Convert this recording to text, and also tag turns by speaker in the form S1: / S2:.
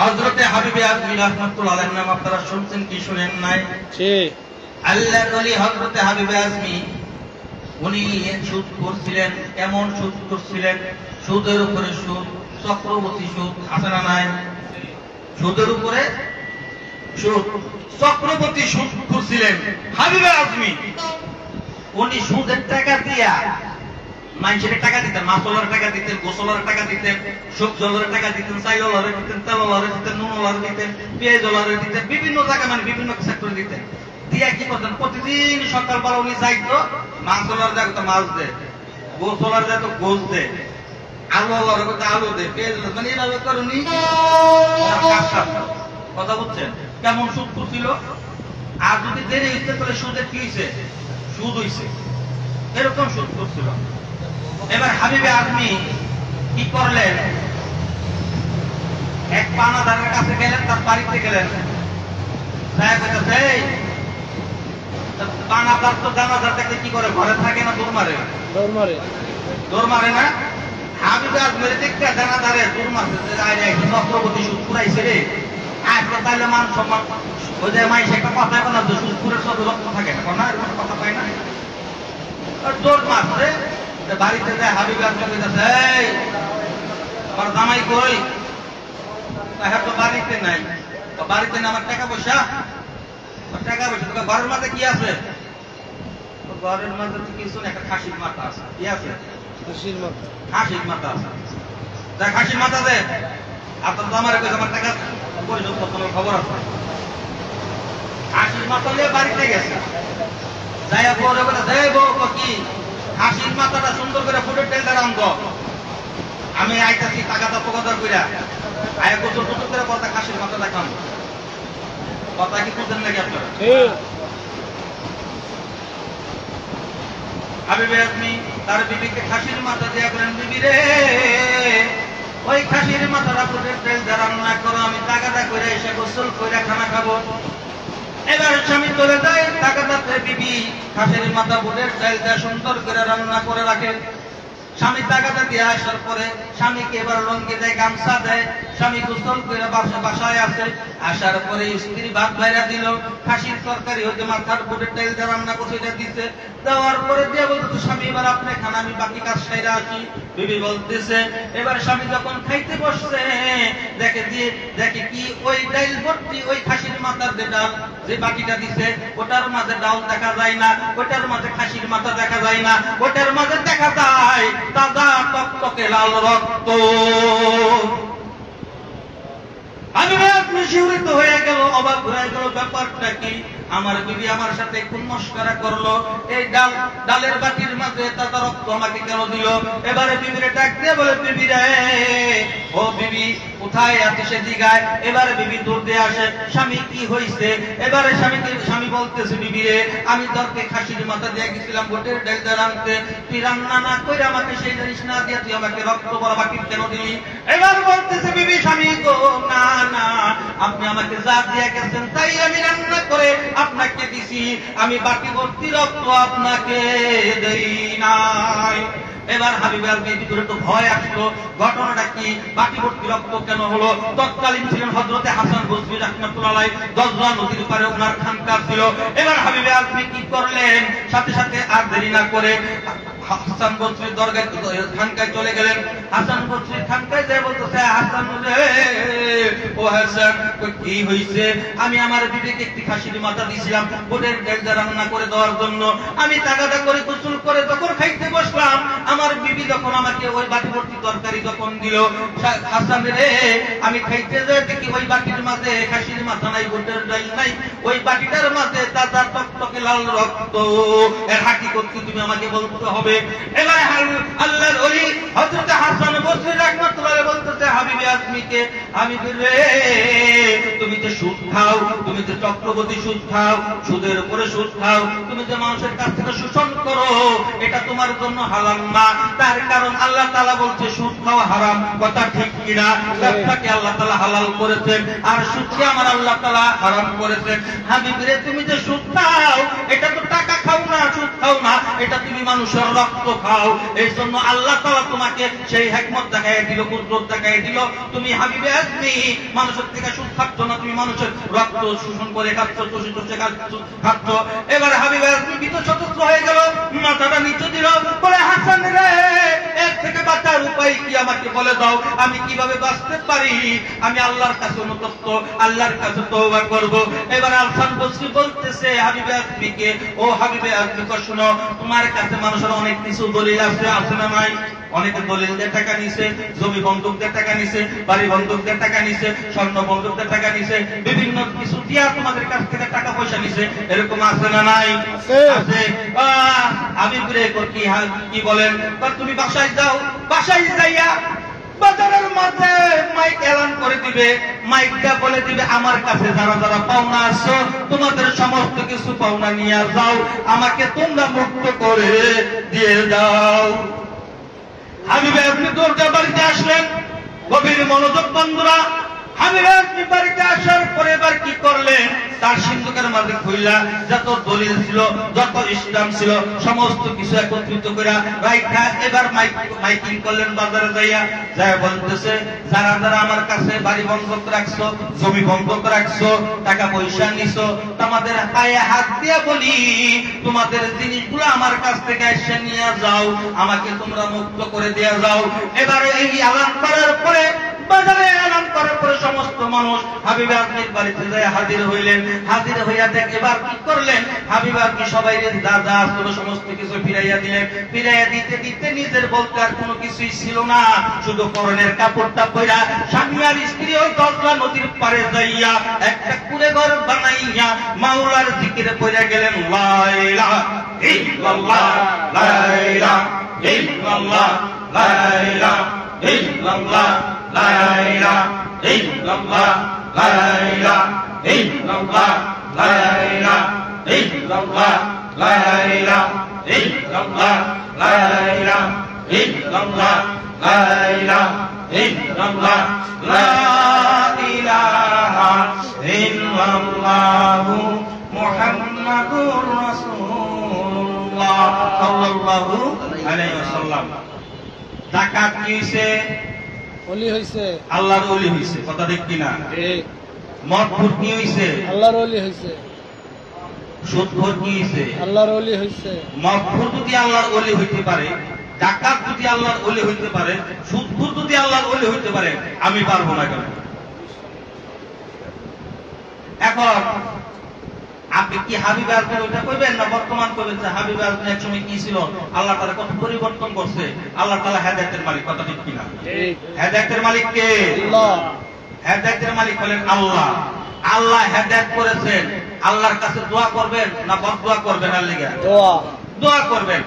S1: হযরতে হাবিবে আজমি রাহমাতুল্লাহ আলাইহির নাম আপনারা শুনছেন কি শুনেন নাই? জি। আল্লাহর ওলি হযরতে হাবিবে আজমি উনি সুদ করছিলেন। কেমন সুদ করছিলেন? সুদের উপরে সুদ, চক্রবর্তী সুদ আছে না নাই? সুদের উপরে সুদ, চক্রবর্তী সুদ করছিলেন হাবিবে আজমি। উনি সুদের টাকা দিয়া মানুষের টাকা দিতেন, মাছলার টাকা দিতেন, গোসলার টাকা দিতেন, সবজলের টাকা দিতেন, চাইলারে দিতেন, তেলারে দিতেন, নুনলারে দিতেন, পেঁয়াজলারে দিতেন, বিভিন্ন জায়গায় মানে বিভিন্ন সেক্টরে দিতেন। দিয়া কি করতেন? প্রতিদিন সকালবেলা উনি যাইতো, মাছলার যাইতো মাছ দে, গোসলার যাইতো গোস দে, আলু আলু দে, পেঁয়াজ মানে এভাবে করে উনি কথা বুঝছেন কেমন সুদ করছিল। আর যদি দেরি হইতে তাহলে সুদের কি হয়েছে? সুদ হইছে, এরকম সুদ করছিল। এবার হাবিবে আজমি কি করলেন? এক পানাদারের কাছে গেলেন, তার বাড়িতে গেলেন। পানাদার তো জানাজার দেখলে কি করে? ঘরে থাকে না দৌড় মারে? দৌড় মারে না? হাবিবে আজমের দেখতে জানাজারে দৌড় মারছে, চক্রবর্তী সুদ পুরাইছে রে। আজকে তাইলে মান সম্মান ওই যে মাইসে একটা কথা বলা, সুদপুরের সব রক্ত থাকে না, এরকম কথা পাই না। দৌড় মারছে, বাড়িতে যায় হাবিবে আজমি কাছে, এই আমার জামাই কই? হ্যাঁ তো বাড়িতে নাই। বাড়িতে না, আমার টাকা পয়সা, টাকা পয়সা ঘরের মাঝে কি আছে? ঘরের মাঝে কিছু না, একটা খাসির মাথা আছে। কি আছে? খাসির মাথা। খাসির মাথা আছে। যা খাসির মাথা দে। আপনার জামাই কইছে আমার টাকা পরিশোধ করতে হবে, খবর আছে। খাসির মাথা নিয়ে বাড়িতে গেছে, যাইয়া পরে বলে দেয় বউ কি খাসির মাথাটা সুন্দর করে ফুটের তেলটা রান্ধব, আমি আইতাছি টাকাটা পোকাদার কইরা আয়া গোসল টোসল করে কথা খাসির মাথা দেখাম। কথা কি বুঝেন নাকি আপনারা? হাবিবে আজমি তার বিবিকে খাসির মাথা দিয়া করেন, বিবি রে ওই খাসির মাথাটা ফুটের তেল দিয়ে রান্না করো, আমি টাকাটা করে এসে গোসল করে খানা খাবো। এবার স্বামী চলে যায়, টাকাটাতে বিবি খাসির মাথা ফুটের তেল দিয়ে সুন্দর করে রান্না করে রাখে। স্বামী টাকাটা দিয়ে আসার পরে স্বামীকে এবার লঙ্গি দেয়, গামছা দেয়। স্বামী গোসল করে বাসায় আসে। আসার পরে স্ত্রী ভাত বাইরা দিল, খাসির তরকারি হইতে মাথার ফুটের তেল দিয়ে রান্না করছে, এটা দিছে। দেওয়ার পরে দিয়ে বলতো স্বামী এবার আপনি খান, আমি বাকি কাজ সাইরা আসি। বিবি বলতেছে, এবার স্বামী যখন খাইতে বসছে দেখে কি ওই ডাইল ভর্তি ওই খাসির মাথার যে ডাল, যে বাকিটা দিছে ওটার মাঝে ডাল দেখা যায় না, ওটার মাঝে খাসির মাথা দেখা যায় না, ওটার মাঝে দেখা যায় তাজা টকটকে লাল রক্ত। আমি শিহরিত হয়ে গেল, অবাক হয়ে গেল, ব্যাপারটা কি? আমার বিবি আমার সাথে খুব মস্করা করলো, এই ডালের বাটির মাঝে তাজা রক্ত আমাকে কেন দিল? এবারে বিবিরে ডাক দিয়ে বলে, বিবি রে ও বিবি কোথায় আছে সে জিগায়। এবারে বিবি দৌড় দিয়ে আসে, স্বামী কি হয়েছে? এবারে স্বামী বলতেছে, বিবি রে আমি তোরকে খাসির মাথা দিয়ে গেছিলাম গোটের ডাল দিয়ে রাঁধতে, তুই রান্না না করে আমাকে সেই জিনিস না দিয়ে তুই আমাকে রক্ত বলা বাকি কেন দিলি? এবার বলতেছে বিবি, স্বামী গো না না, আপনি আমাকে যা দিয়ে গেছেন তাই আমি রান্না করে আপনাকে দিছি, আমি বাকি ভর্তি রক্ত আপনাকে দেই নাই। এবার হাবিবে আজমির ভিতরে তো ভয় আসলো, ঘটনাটা কি? বাকি ভর্তি রক্ত কেন হলো? তৎকালীন ছিলেন হযরতে হাসান বসরি রাহমাতুল্লাহ আলাইহি, দজরা নদীর পারে ওনার খানকা ছিল। এবার হাবিবে আজমি কি করলেন? সাথে সাথে আর দেরি না করে হাসান বসরির দরগায় খানকায় চলে গেলেন। হাসান বসরির খানকায় যায়, বলতেছে, হাসান রে ও হাসান কি হইছে? আমি আমার বিবিকে একটি খাসির মাথা দিয়েছিলাম গোটের ডাল দিয়ে রান্না করে দেওয়ার জন্য, আমি টাকাটা করে গোসল করে যখন খাইতে বসলাম, আমার বিবি যখন আমাকে ওই বাটি ভর্তি তরকারি যখন দিল, হাসান রে আমি খাইতে যাই দেখি ওই বাটির মাঝে খাসির মাথা নাই, গোটের ডাল নাই, ওই বাটিটার মাঝে তাজা টকটকে লাল রক্ত। এর হাকিকত কি তুমি আমাকে বলতে হবে? এবার আল্লাহর ওলি হযরত হাসান বসরি রাহমাতুল্লাহ আলাইহি বলতেছে হাবিবে আজমিকে, হাবিব রে তুমি যে সুদ খাও, তুমি যে চক্রবর্তী সুদ খাও, সুদের উপরে সুদ খাও, তুমি যে মানুষের কাছ থেকে শোষণ করো, এটা তোমার জন্য হালাল না। তার কারণ আল্লাহ তাআলা বলছে সুদ খাওয়া হারাম, কথা ঠিক কিনা? ব্যবসাকে আল্লাহ তাআলা হালাল করেছেন, আর সুদকে আমার আল্লাহ তাআলা হারাম করেছেন। হাবিব রে তুমি যে সুদ খাও, এটা তো টাকা খাও না, সুদ খাও না, এটা তুমি মানুষের রক্ত খাও। এই জন্য আল্লাহ তাআলা তোমাকে সেই হিকমত দেখায় দিল, কুদরত দেখায় দিল, তুমি হাবিবে আজমি মানুষের থেকে সুদ খাচ্ছ না, তুমি মানুষের রক্ত শোষণ করে খাচ্ছ, চষে চষে খাচ্ছ। এবার হাবিব ভীত সতর্ক হয়ে গেল, মাথাটা নিচু দিল, বলে হাসান রে, এর থেকে বাঁচার উপায় কি আমাকে বলে দাও, আমি কিভাবে বাঁচতে পারি? আমি আল্লাহর কাছে অনুতপ্ত, আল্লাহর কাছে তওবা করব। এবার হাসান বসরি বলতেছে হাবিবে আজমিকে, ও হাবিবে আজমিকে শুনো, তোমার কাছে মানুষের অনেক কিছু দলিল আছে, আছে না নাই? অনেকে দলিল দিয়ে টাকা নিছে, জমি বন্ধক দিয়ে টাকা নিছে, বাড়ি বন্ধক দিয়ে টাকা নিছে, স্বর্ণ বন্ধক দিয়ে টাকা নিছে, বিভিন্ন কিছু দিয়া তোমাদের কাছ থেকে টাকা পয়সা নিছে, এরকম আছে না নাই? আছে। আমি কি বলেন, তুমি বাসায় যাও, বাসায় যাইয়া বাজারের মাঝে মাইক এলান করে দিবে, মাইকটা বলে দিবে আমার কাছে যারা যারা পাওনা আসছো তোমাদের সমস্ত কিছু পাওনা নিয়ে যাও, আমাকে তোমরা মুক্ত করে দিয়ে যাও। হাবিবে আপনি দরজা বাড়িতে আসলেন, গভীর মনোযোগ বন্ধুরা। হাবিবে আপনি বাড়িতে আসার পরে এবার কি করলেন, তার সিন্ধুকের মাঝে খুইলা যত দলিল ছিল, যত ইসলাম ছিল, সমস্ত কিছু একত্রিত করে রাইখা এবার মাইকিং করলেন বাজারে যাইয়া। যাই বলতেছে, যারা যারা আমার কাছে বাড়ি বন্ধক রাখছো, জমি বন্ধক রাখছো, টাকা পয়সা নিছো, তোমাদের পায়ে হাত দিয়ে বলি তোমাদের জিনিসগুলো আমার কাছ থেকে এসে নিয়ে যাও, আমাকে তোমরা মুক্ত করে দিয়ে যাও। এবারে এই এলান করার পরে, বাজারে এলান করার পরে সমস্ত মানুষ হাবিব আজমির বাড়িতে যায় হাজির হইলেন। হাজির হইয়া দেখ এবার কি করলেন, হাবিব আজমি সবাই যা যা আসলো সমস্ত কিছু ফিরাইয়া দিলেন। ফিরাইয়া দিতে দিতে নিজের বলতে আর কোনো কিছুই ছিল না, শুধু পরনের কাপড়টা পইরা স্বামী আর স্ত্রী ওই দশলা নদীর পারে যাইয়া একটা কুলে ঘর বানাইয়া মাওলার জিকিরে পইরা গেলেন। লা ইলাহা ইল্লাল্লাহ, লা ইলাহা ইল্লাল্লাহ, লা ইলাহা ইল্লাল্লাহ, লা ইলাহা ইল্লাল্লাহ, লা ইলাহা ইল্লাল্লাহ, লা ইলাহা ইল্লাল্লাহ, লা ইলাহা ইল্লাল্লাহ, লা ইলাহা ইল্লাল্লাহ, লা ইলাহা ইল্লাল্লাহ, লা ইলাহা ইল্লাল্লাহ মুহাম্মাদুর রাসূলুল্লাহ সাল্লাল্লাহু আলাইহি ওয়াসাল্লাম। যাকাত কি হইছে?
S2: ওলি হইছে,
S1: আল্লাহর ওলি হইছে, কথা ঠিক কিনা?
S2: ঠিক।
S1: মদখোর কি হইছে?
S2: আল্লাহর ওলি হইছে।
S1: সুদখোর কি হইছে?
S2: আল্লাহর ওলি হইছে।
S1: মদখোর যদি আল্লাহর ওলি হইতে পারে, যাকাত যদি আল্লাহর ওলি হইতে পারে, সুদখোর যদি আল্লাহর ওলি হইতে পারে, আমি পারবো না কেন? এখন আপনি কি হাবিব আজমি ওইটা কইবেন না বর্তমান কইবেন যে হাবিব আজমি এক সময় কি ছিল, আল্লাহ তাআলা কত পরিবর্তন করছে? আল্লাহ তাআলা হেদায়েতের মালিক, কথা ঠিক কিনা?
S2: ঠিক।
S1: হেদায়েতের মালিক কে?
S2: আল্লাহ।
S1: হেদায়েতের মালিক হলেন আল্লাহ। আল্লাহ হেদায়েত করেছেন, আল্লাহর কাছে দোয়া করবেন না বদদোয়া করবেন? আল্লাহ
S2: দোয়া
S1: দোয়া করবেন।